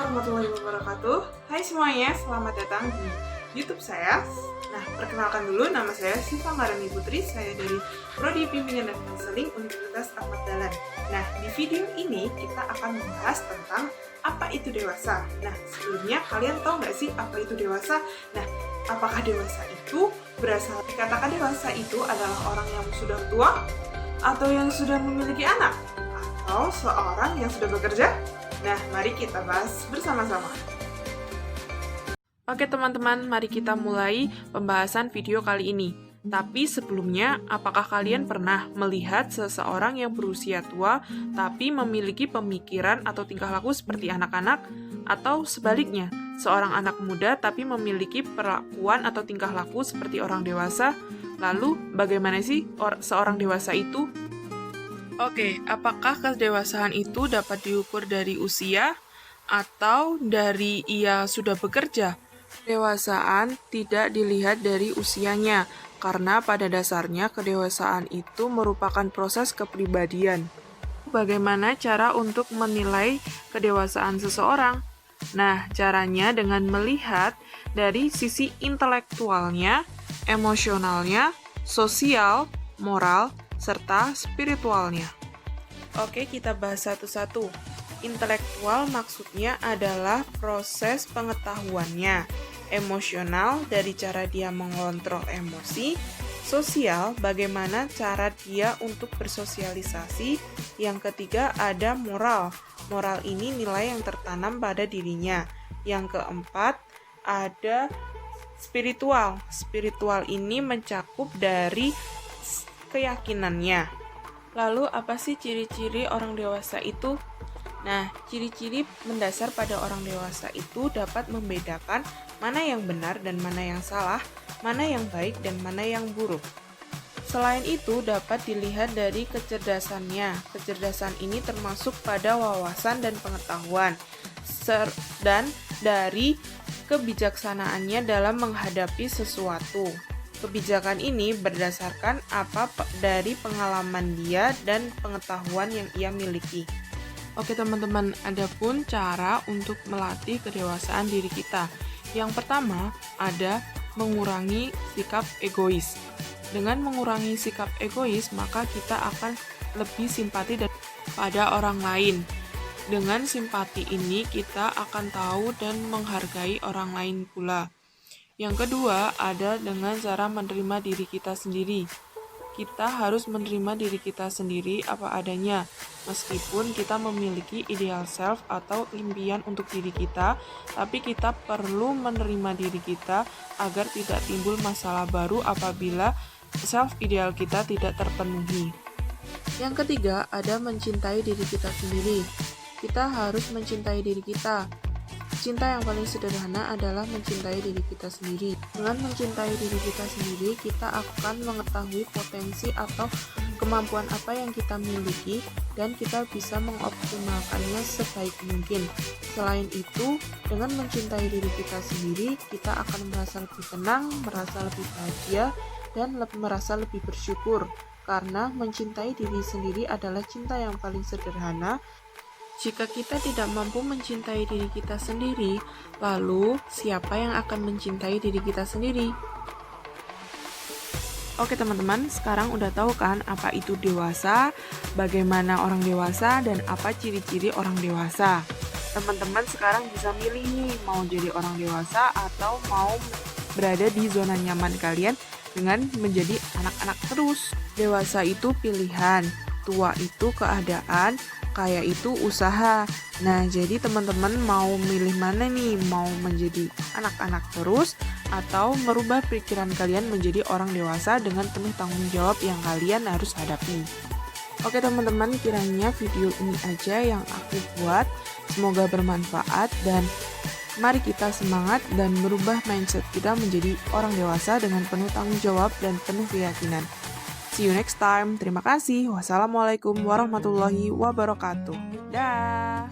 Warahmatullahi wabarakatuh. Hai semuanya, selamat datang di YouTube saya. Nah, perkenalkan dulu, nama saya Siva Marani Putri. Saya dari Prodi Bimbingan dan Konseling Universitas Ahmad Dahlan. Nah, di video ini kita akan membahas tentang apa itu dewasa. Nah, sebelumnya kalian tahu nggak sih apa itu dewasa? Nah, apakah dewasa itu berasal dikatakan dewasa itu adalah orang yang sudah tua atau yang sudah memiliki anak atau seorang yang sudah bekerja? Nah, mari kita bahas bersama-sama. Oke teman-teman, mari kita mulai pembahasan video kali ini. Tapi sebelumnya, apakah kalian pernah melihat seseorang yang berusia tua tapi memiliki pemikiran atau tingkah laku seperti anak-anak? Atau sebaliknya, seorang anak muda tapi memiliki perlakuan atau tingkah laku seperti orang dewasa? Lalu, bagaimana sih seorang dewasa itu? Oke, apakah kedewasaan itu dapat diukur dari usia atau dari ia sudah bekerja? Kedewasaan tidak dilihat dari usianya, karena pada dasarnya kedewasaan itu merupakan proses kepribadian. Bagaimana cara untuk menilai kedewasaan seseorang? Nah, caranya dengan melihat dari sisi intelektualnya, emosionalnya, sosial, moral, serta spiritualnya. Oke, kita bahas satu-satu. Intelektual maksudnya adalah proses pengetahuannya, emosional dari cara dia mengontrol emosi, sosial bagaimana cara dia untuk bersosialisasi, yang ketiga ada moral. Moral ini nilai yang tertanam pada dirinya. Yang keempat ada spiritual. Spiritual ini mencakup dari keyakinannya. Lalu apa sih ciri-ciri orang dewasa itu? Nah, ciri-ciri mendasar pada orang dewasa itu dapat membedakan mana yang benar dan mana yang salah, mana yang baik dan mana yang buruk. Selain itu dapat dilihat dari kecerdasannya. Kecerdasan ini termasuk pada wawasan dan pengetahuan, dan dari kebijaksanaannya dalam menghadapi sesuatu. Kebijakan ini berdasarkan dari pengalaman dia dan pengetahuan yang ia miliki. Oke teman-teman, ada pun cara untuk melatih kedewasaan diri kita. Yang pertama, ada mengurangi sikap egois. Dengan mengurangi sikap egois, maka kita akan lebih simpati pada orang lain. Dengan simpati ini, kita akan tahu dan menghargai orang lain pula. Yang kedua, ada dengan cara menerima diri kita sendiri. Kita harus menerima diri kita sendiri apa adanya, meskipun kita memiliki ideal self atau impian untuk diri kita, tapi kita perlu menerima diri kita agar tidak timbul masalah baru apabila self ideal kita tidak terpenuhi. Yang ketiga, ada mencintai diri kita sendiri. Kita harus mencintai diri kita. Cinta yang paling sederhana adalah mencintai diri kita sendiri. Dengan mencintai diri kita sendiri, kita akan mengetahui potensi atau kemampuan apa yang kita miliki dan kita bisa mengoptimalkannya sebaik mungkin. Selain itu, dengan mencintai diri kita sendiri, kita akan merasa lebih tenang, merasa lebih bahagia, dan merasa lebih bersyukur. Karena mencintai diri sendiri adalah cinta yang paling sederhana. Jika kita tidak mampu mencintai diri kita sendiri, lalu siapa yang akan mencintai diri kita sendiri? Oke teman-teman, sekarang udah tahu kan apa itu dewasa, bagaimana orang dewasa, dan apa ciri-ciri orang dewasa. Teman-teman sekarang bisa milih nih, mau jadi orang dewasa atau mau berada di zona nyaman kalian dengan menjadi anak-anak terus. Dewasa itu pilihan, tua itu keadaan, kaya itu usaha. Nah, jadi teman-teman mau milih mana nih? Mau menjadi anak-anak terus atau merubah pikiran kalian menjadi orang dewasa dengan penuh tanggung jawab yang kalian harus hadapi. Oke teman-teman, kiranya video ini aja yang aku buat. Semoga bermanfaat dan mari kita semangat dan merubah mindset kita menjadi orang dewasa dengan penuh tanggung jawab dan penuh keyakinan. See you next time. Terima kasih. Wassalamualaikum warahmatullahi wabarakatuh. Dah.